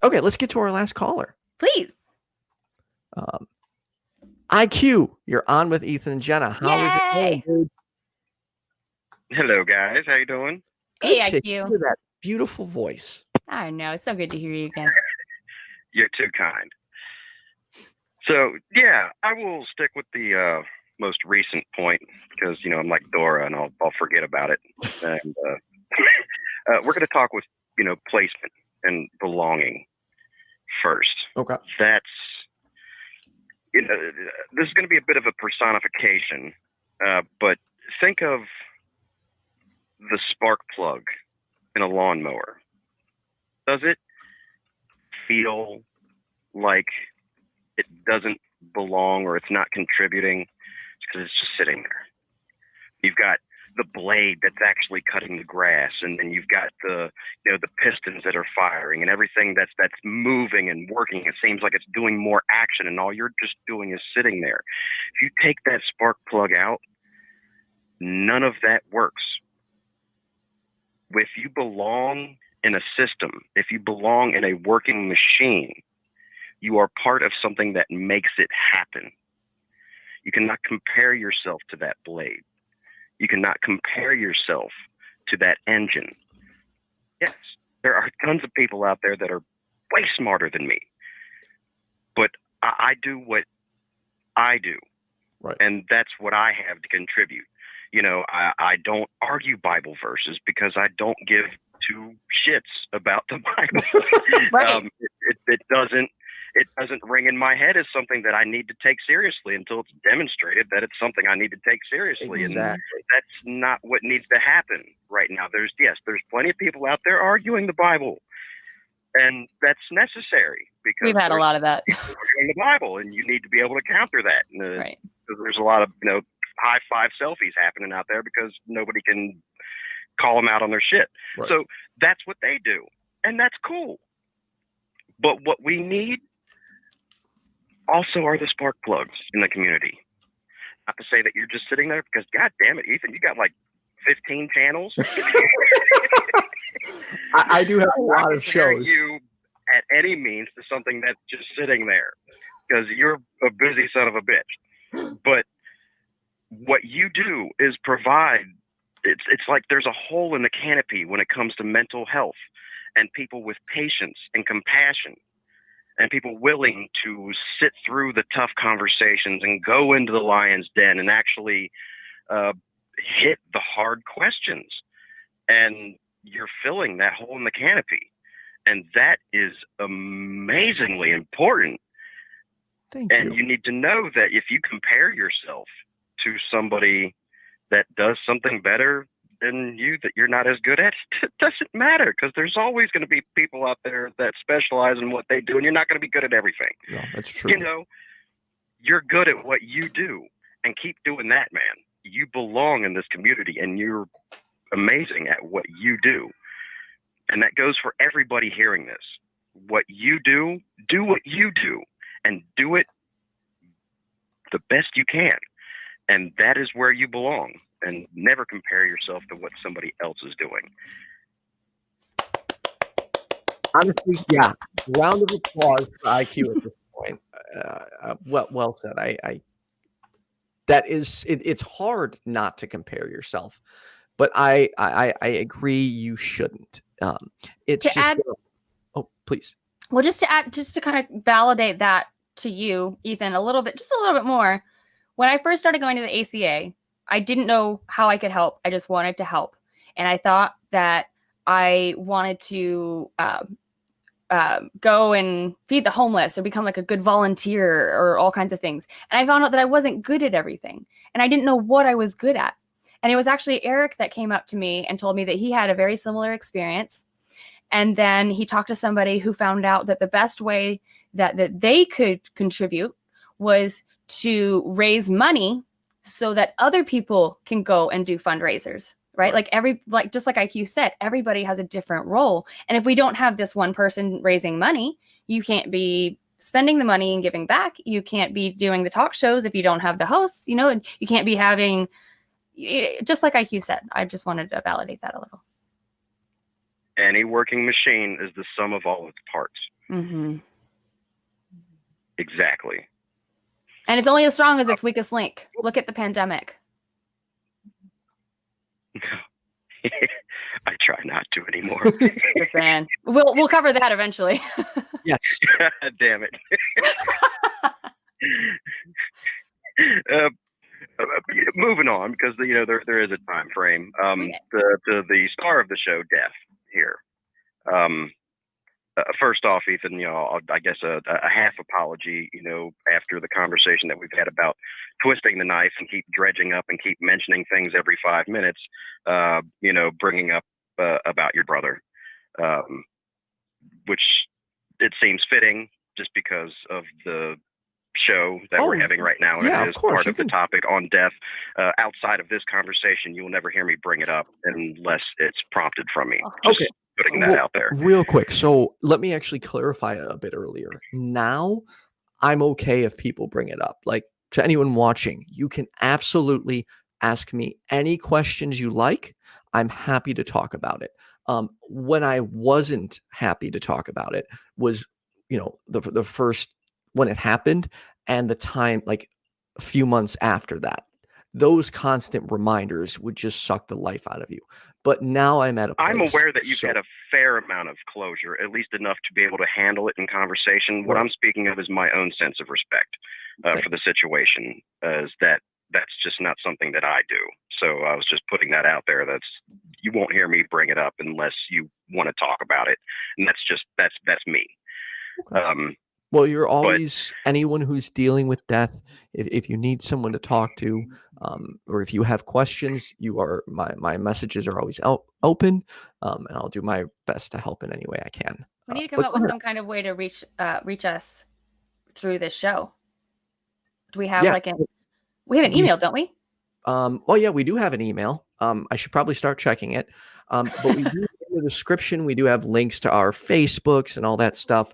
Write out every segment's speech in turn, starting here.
Okay, let's get to our last caller. Please. IQ, you're on with Ethan and Jenna. How is it going, dude? Hello, guys. How you doing? Hey, Good to IQ. hear that beautiful voice. I know. It's so good to hear you again. You're too kind. So, yeah, I will stick with the most recent point because, I'm like Dora and I'll forget about it. And we're going to talk with, placement and belonging first. Okay. That's, this is going to be a bit of a personification, but think of the spark plug in a lawnmower. Does it feel like it doesn't belong or it's not contributing? It's because it's just sitting there. You've got the blade that's actually cutting the grass, and then you've got the pistons that are firing, and everything that's moving and working. It seems like it's doing more action, and all you're just doing is sitting there. If you take that spark plug out, none of that works. If you belong in a system, if you belong in a working machine, you are part of something that makes it happen. You cannot compare yourself to that blade. You cannot compare yourself to that engine. Yes, there are tons of people out there that are way smarter than me, but I do what I do, right? And that's what I have to contribute. I don't argue Bible verses because I don't give two shits about the Bible. Right. It doesn't ring in my head as something that I need to take seriously until it's demonstrated that it's something I need to take seriously. Exactly. And that's not what needs to happen right now. There's plenty of people out there arguing the Bible, and that's necessary because we've had a lot of that in the Bible, and you need to be able to counter that. Right. Because there's a lot of high five selfies happening out there because nobody can call them out on their shit. Right. So that's what they do, and that's cool. But what we need also are the spark plugs in the community. Not to say that you're just sitting there because, God damn it, Ethan, you got like 15 channels. I do have a lot of shows. You at any means to something that's just sitting there because you're a busy son of a bitch. But what you do is provide. It's like there's a hole in the canopy when it comes to mental health and people with patience and compassion. And people willing to sit through the tough conversations and go into the lion's den and actually hit the hard questions. And you're filling that hole in the canopy. And that is amazingly important. Thank you. And you need to know that if you compare yourself to somebody that does something better than you that you're not as good at, it doesn't matter because there's always going to be people out there that specialize in what they do, and you're not going to be good at everything. No, that's true. You're good at what you do, and keep doing that, man. You belong in this community, and you're amazing at what you do. And that goes for everybody hearing this. What you do what you do, and do it the best you can. And that is where you belong. And never compare yourself to what somebody else is doing. Honestly, yeah. Round of applause for IQ at this point. Well said. It's hard not to compare yourself, but I agree you shouldn't. Please. Well, just to kind of validate that to you, Ethan, just a little bit more. When I first started going to the ACA, I didn't know how I could help. I just wanted to help. And I thought that I wanted to go and feed the homeless or become like a good volunteer or all kinds of things. And I found out that I wasn't good at everything. And I didn't know what I was good at. And it was actually Eric that came up to me and told me that he had a very similar experience. And then he talked to somebody who found out that the best way that they could contribute was to raise money so that other people can go and do fundraisers, right? Just like IQ said, everybody has a different role. And if we don't have this one person raising money, you can't be spending the money and giving back. You can't be doing the talk shows if you don't have the hosts, and you can't be having, just like IQ said. I just wanted to validate that a little. Any working machine is the sum of all its parts. Mm-hmm. Exactly. And it's only as strong as its weakest link. Look at the pandemic. I try not to anymore. Just saying. We'll cover that eventually. Yes. Damn it. Moving on, because there is a time frame. The star of the show, Death, here. First off, Ethan, I guess a half apology, after the conversation that we've had about twisting the knife and keep dredging up and keep mentioning things every 5 minutes, bringing up about your brother, which it seems fitting just because of the show that we're having right now. And it is part of the topic on death. Outside of this conversation, you will never hear me bring it up unless it's prompted from me. Okay. Putting that out there. Real quick. So let me actually clarify a bit earlier. Now, I'm okay if people bring it up. Like, to anyone watching, you can absolutely ask me any questions you like. I'm happy to talk about it. When I wasn't happy to talk about it was, the first, when it happened, and the time, like a few months after that. Those constant reminders would just suck the life out of you. But now I'm at a place. I'm aware that you've had a fair amount of closure, at least enough to be able to handle it in conversation. What I'm speaking of is my own sense of respect for the situation, as that's just not something that I do. So I was just putting that out there. You won't hear me bring it up unless you want to talk about it, and that's me. Okay. Well, you're always anyone who's dealing with death. If you need someone to talk to, or if you have questions, my messages are always open, and I'll do my best to help in any way I can. We need to come up with some kind of way to reach us through this show. Do we have we have an email, don't we? Well, yeah, we do have an email. I should probably start checking it. But we do in the description, we do have links to our Facebooks and all that stuff.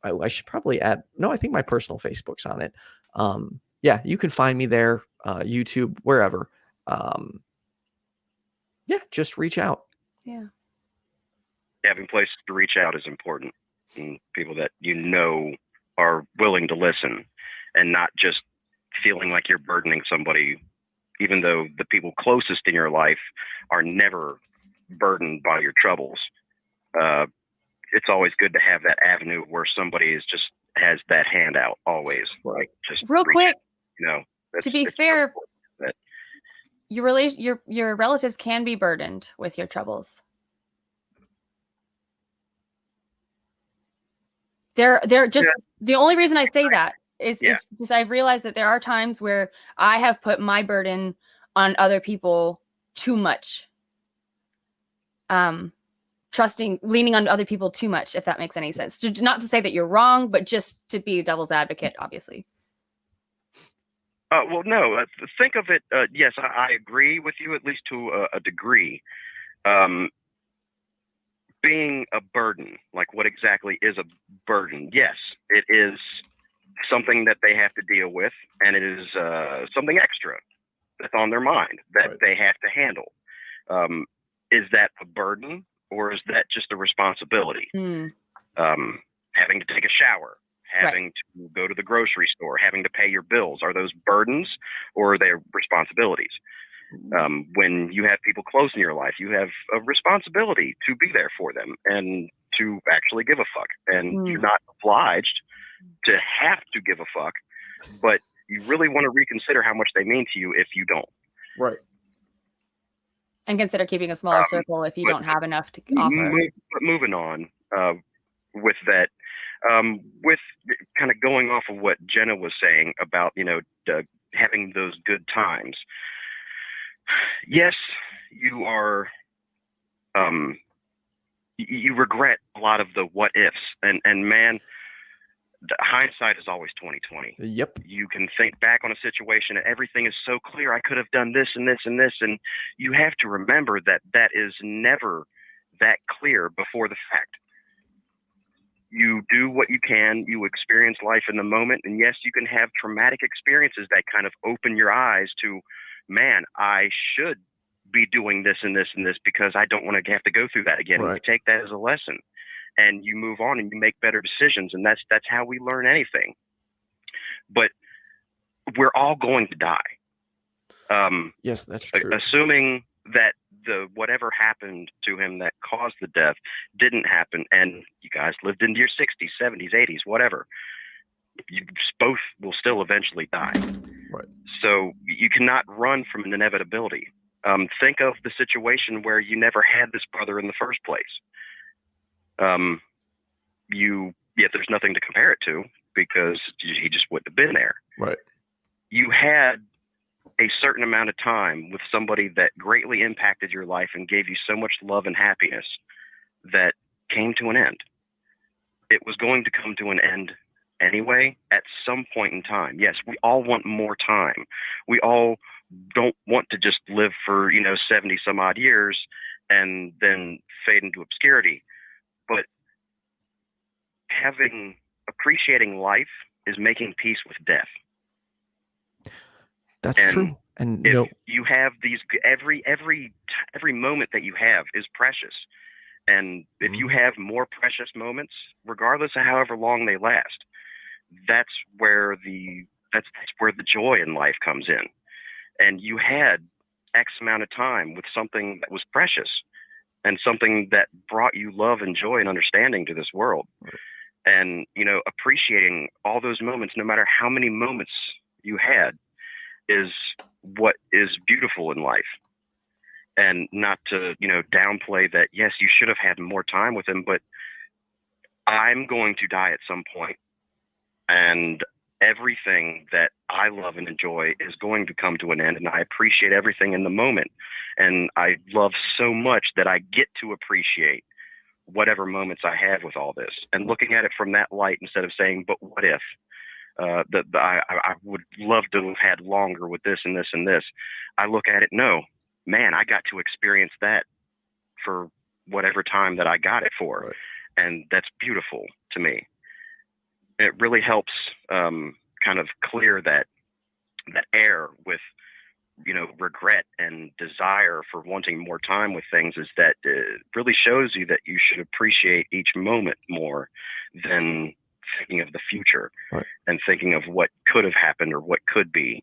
I should probably add. No, I think my personal Facebook's on it. Yeah, you can find me there, YouTube, wherever. Yeah, just reach out. Yeah. Having places to reach out is important, and people that are willing to listen, and not just feeling like you're burdening somebody, even though the people closest in your life are never burdened by your troubles. It's always good to have that avenue where somebody has that handout always. Like, just real quick, to be fair, your relatives can be burdened with your troubles. They're just the only reason I say that is because I've realized that there are times where I have put my burden on other people too much. Leaning on other people too much, if that makes any sense. Not to say that you're wrong, but just to be devil's advocate, obviously. Well, no, think of it. Yes, I agree with you, at least to a degree. Being a burden, like what exactly is a burden? Yes, it is something that they have to deal with, and it is something extra that's on their mind that they have to handle. Is that a burden, or is that just a responsibility? Having to take a shower, having to go to the grocery store, having to pay your bills, are those burdens, or are they responsibilities? When you have people close in your life, you have a responsibility to be there for them and to actually give a fuck. And you're not obliged to have to give a fuck, but you really want to reconsider how much they mean to you if you don't. Right. And consider keeping a smaller circle if you don't have enough to offer. But moving on with that, with kind of going off of what Jenna was saying about, having those good times. Yes, you are, you regret a lot of the what ifs, and man, hindsight is always 20/20. Yep. You can think back on a situation and everything is so clear. I could have done this and this and this. And you have to remember that is never that clear before the fact. You do what you can. You experience life in the moment. And yes, you can have traumatic experiences that kind of open your eyes to, man, I should be doing this and this and this because I don't want to have to go through that again. Right. And you take that as a lesson. and you move on and you make better decisions. And that's how we learn anything. But we're all going to die. Yes, that's true. Assuming that whatever happened to him that caused the death didn't happen, and you guys lived into your 60s, 70s, 80s, whatever, you both will still eventually die. Right. So you cannot run from an inevitability. Think of the situation where you never had this brother in the first place. Yet there's nothing to compare it to because he just wouldn't have been there. Right. You had a certain amount of time with somebody that greatly impacted your life and gave you so much love and happiness that came to an end. It was going to come to an end anyway at some point in time. Yes, we all want more time. We all don't want to just live for 70 some odd years and then fade into obscurity. But appreciating life is making peace with death. That's true. And if you have these, every moment that you have is precious. And if you have more precious moments, regardless of however long they last, that's where the joy in life comes in. And you had X amount of time with something that was precious and something that brought you love and joy and understanding to this world. Right. And, appreciating all those moments, no matter how many moments you had, is what is beautiful in life. And not to, downplay that, yes, you should have had more time with him, but I'm going to die at some point, and everything that I love and enjoy is going to come to an end, and I appreciate everything in the moment. And I love so much that I get to appreciate whatever moments I have with all this, and looking at it from that light instead of saying, but what if? I would love to have had longer with this and this and this. I look at it, no, man, I got to experience that for whatever time that I got it for. Right. And that's beautiful to me. It really helps kind of clear that air with, regret and desire for wanting more time with things, is that it really shows you that you should appreciate each moment more than thinking of the future. Right. And thinking of what could have happened or what could be.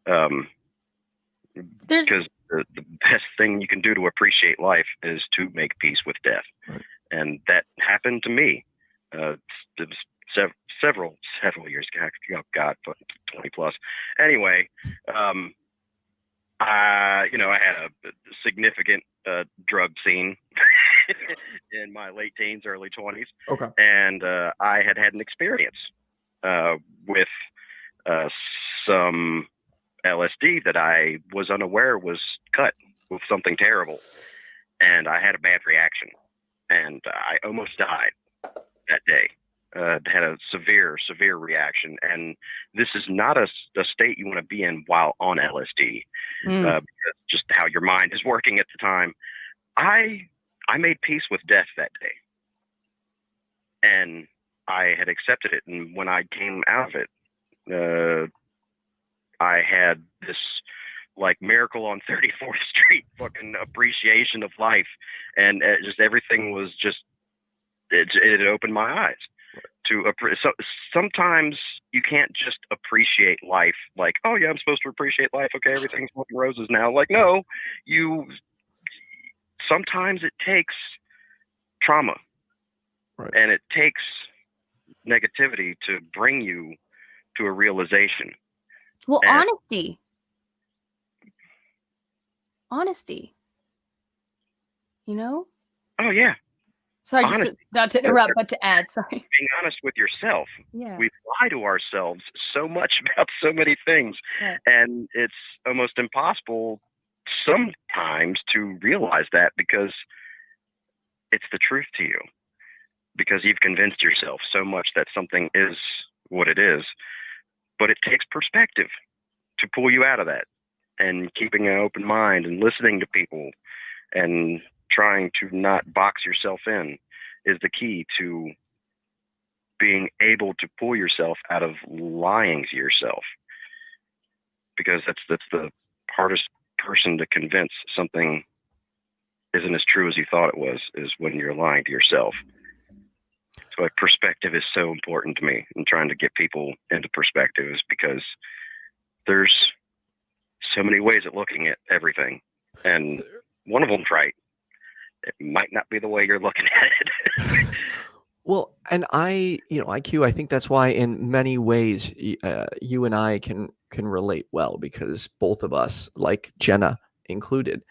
Because the best thing you can do to appreciate life is to make peace with death. Right. And that happened to me. It was several years ago. Oh God, 20 plus. Anyway, I had a significant drug scene in my late teens, early 20s. Okay. And I had an experience with some LSD that I was unaware was cut with something terrible. And I had a bad reaction. And I almost died that day. Had a severe reaction. And this is not a state you want to be in while on LSD. Because just how your mind is working at the time. I made peace with death that day. And I had accepted it. And when I came out of it, I had this like Miracle on 34th Street fucking appreciation of life. And just everything was just, it opened my eyes. So sometimes you can't just appreciate life like, oh yeah, I'm supposed to appreciate life. Okay, everything's fucking roses now. Like, no, sometimes it takes trauma. Right. And it takes negativity to bring you to a realization. Well, honesty, Oh yeah. Sorry, not to interrupt, but to add, sorry. Being honest with yourself. Yeah. We lie to ourselves so much about so many things. Right. And it's almost impossible sometimes to realize that because it's the truth to you. Because you've convinced yourself so much that something is what it is. But it takes perspective to pull you out of that. And keeping an open mind and listening to people and trying to not box yourself in is the key to being able to pull yourself out of lying to yourself, because that's the hardest person to convince something isn't as true as you thought it was, is when you're lying to yourself. So perspective is so important to me, and trying to get people into perspective is because there's so many ways of looking at everything, and one of them's right. It might not be the way you're looking at it. Well, and IQ, I think that's why in many ways you and I can relate well, because both of us, like Jenna included,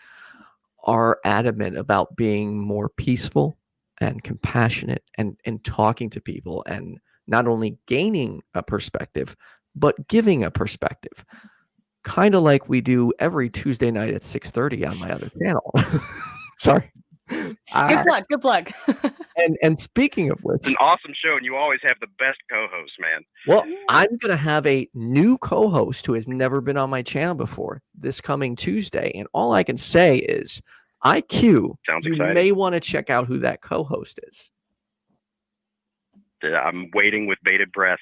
are adamant about being more peaceful and compassionate and talking to people, and not only gaining a perspective, but giving a perspective. Kind of like we do every Tuesday night at 6:30 on my other channel. Sorry. Good plug. And speaking of which, It's an awesome show, and you always have the best co-host, man. well, I'm going to have a new co-host who has never been on my channel before this coming Tuesday. And all I can say is, IQ, Sounds you exciting. may want to check out who that co-host is. I'm waiting with bated breath.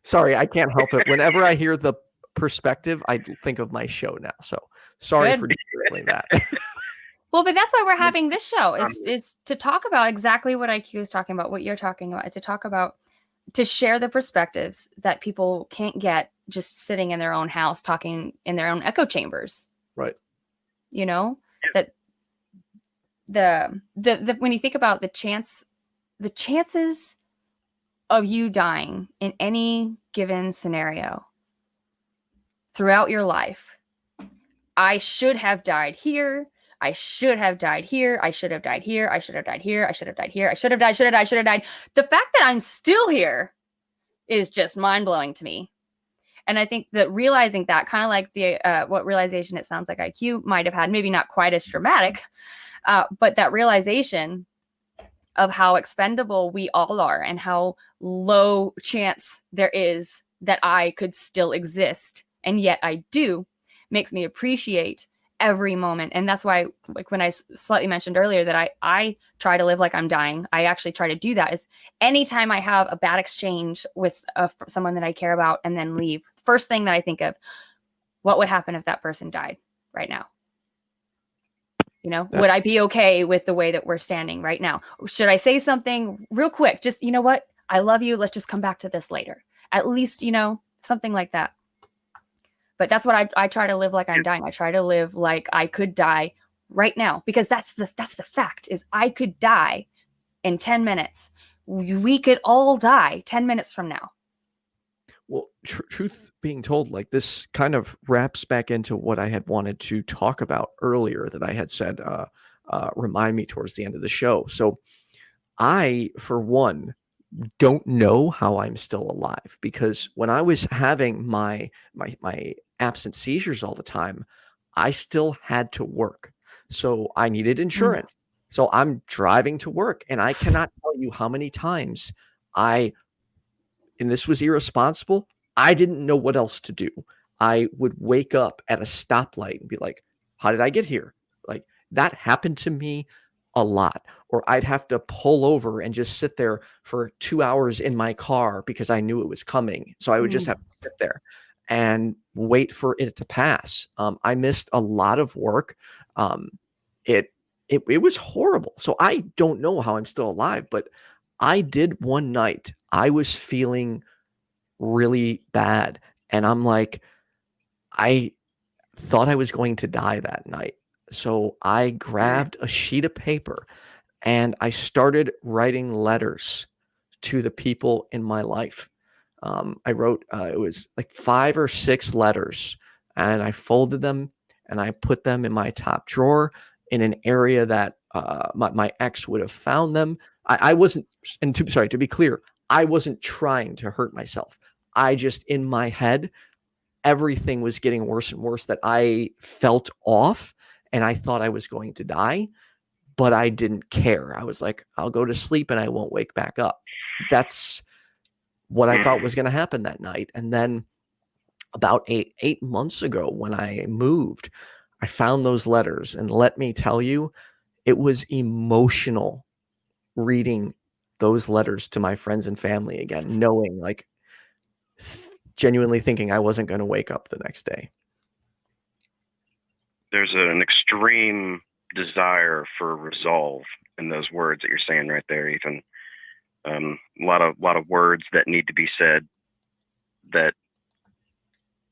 Sorry, I can't help it. Whenever I hear the perspective, I think of my show now. So sorry Good. for doing that. Well, but that's why we're having this show, is to talk about exactly what IQ is talking about, what you're talking about, to talk about, to share the perspectives that people can't get just sitting in their own house, talking in their own echo chambers. Right. You know, that the when you think about the chances of you dying in any given scenario throughout your life, I should have died here. I should have died here. I should have died here. I should have died here. I should have died here. I should have died. The fact that I'm still here is just mind blowing to me. And I think that realizing that, kind of like the what realization it sounds like IQ might have had, maybe not quite as dramatic, but that realization of how expendable we all are and how low chance there is that I could still exist, and yet I do, makes me appreciate every moment. And that's why, like when I slightly mentioned earlier that I try to live like I'm dying, I actually try to do that. Is anytime I have a bad exchange with someone that I care about and then leave, first thing that I think of, what would happen if that person died right now? You know, would I be okay with the way that we're standing right now? Should I say something real quick? Just, you know what? I love you. Let's just come back to this later. At least, you know, something like that. But that's what I try to live like I'm dying. I try to live like I could die right now, because that's the fact, is I could die in 10 minutes. We could all die 10 minutes from now. Well, truth being told, like, this kind of wraps back into what I had wanted to talk about earlier that I had said, remind me towards the end of the show. So I, for one, don't know how I'm still alive, because when I was having my absent seizures all the time, I still had to work. So I needed insurance. So I'm driving to work, and I cannot tell you how many times and this was irresponsible, I didn't know what else to do. I would wake up at a stoplight and be like, how did I get here? Like, that happened to me a lot. Or I'd have to pull over and just sit there for 2 hours in my car because I knew it was coming. So I would just have to sit there and wait for it to pass. I missed a lot of work. It was horrible. So I don't know how I'm still alive, but I did one night. I was feeling really bad, and I'm like, I thought I was going to die that night. So I grabbed a sheet of paper and I started writing letters to the people in my life. I wrote, it was like 5 or 6 letters, and I folded them and I put them in my top drawer in an area that my ex would have found them. I wasn't, and to be clear, I wasn't trying to hurt myself. I just, in my head, everything was getting worse and worse, that I felt off and I thought I was going to die, but I didn't care. I was like, I'll go to sleep and I won't wake back up. That's what I thought was going to happen that night. And then about eight months ago, when I moved, I found those letters, and let me tell you, it was emotional reading those letters to my friends and family again, knowing, like, genuinely thinking I wasn't going to wake up the next day. there's an extreme desire for resolve in those words that you're saying right there, Ethan. A lot of words that need to be said that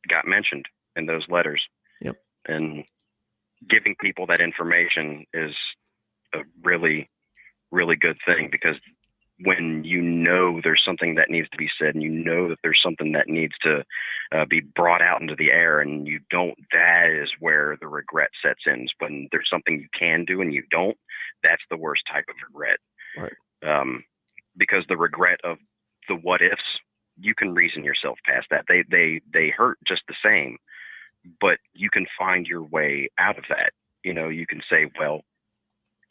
got mentioned in those letters. Yep. And giving people that information is a really, really good thing, because when you know there's something that needs to be said, and you know that there's something that needs to be brought out into the air, and you don't, that is where the regret sets in. When there's something you can do and you don't, that's the worst type of regret. Right. Because the regret of the what ifs, you can reason yourself past that. They hurt just the same, but you can find your way out of that. You know, you can say, well,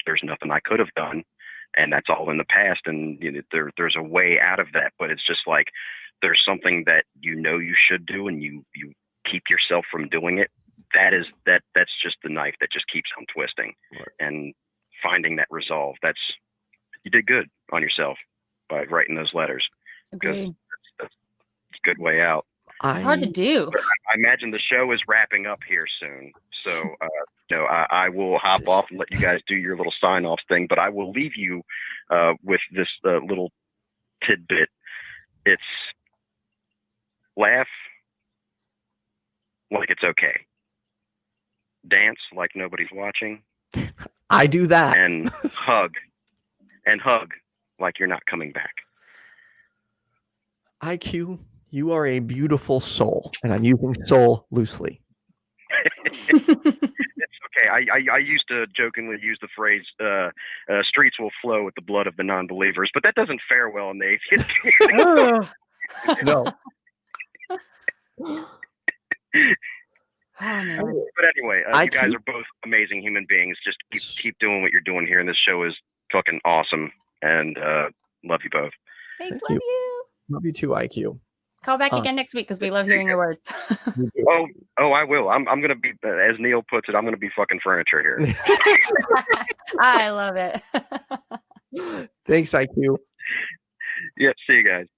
there's nothing I could have done, and that's all in the past, and you know, there's a way out of that. But it's just like, there's something that you know you should do, and you keep yourself from doing it. That's just the knife that just keeps on twisting. Right. And finding that resolve, you did good on yourself by writing those letters. Agreed. That's a good way out. It's hard to do. I imagine the show is wrapping up here soon, so I will hop off and let you guys do your little sign-off thing. But I will leave you with this little tidbit. It's laugh like it's okay, dance like nobody's watching, I do that. and hug like you're not coming back. IQ, you are a beautiful soul, and I'm using soul loosely. It's okay. I used to jokingly use the phrase streets will flow with the blood of the non-believers, but that doesn't fare well in the atheist community. No. Oh, man. But anyway, you guys are both amazing human beings. Just keep doing what you're doing here, and this show is fucking awesome, and love you both. Thanks, Thank love you. Love you too, IQ. Call back again next week, because we love hearing your words. Oh, I will. I'm gonna be, as Neil puts it, I'm gonna be fucking furniture here. I love it. Thanks, IQ. Yeah, see you guys.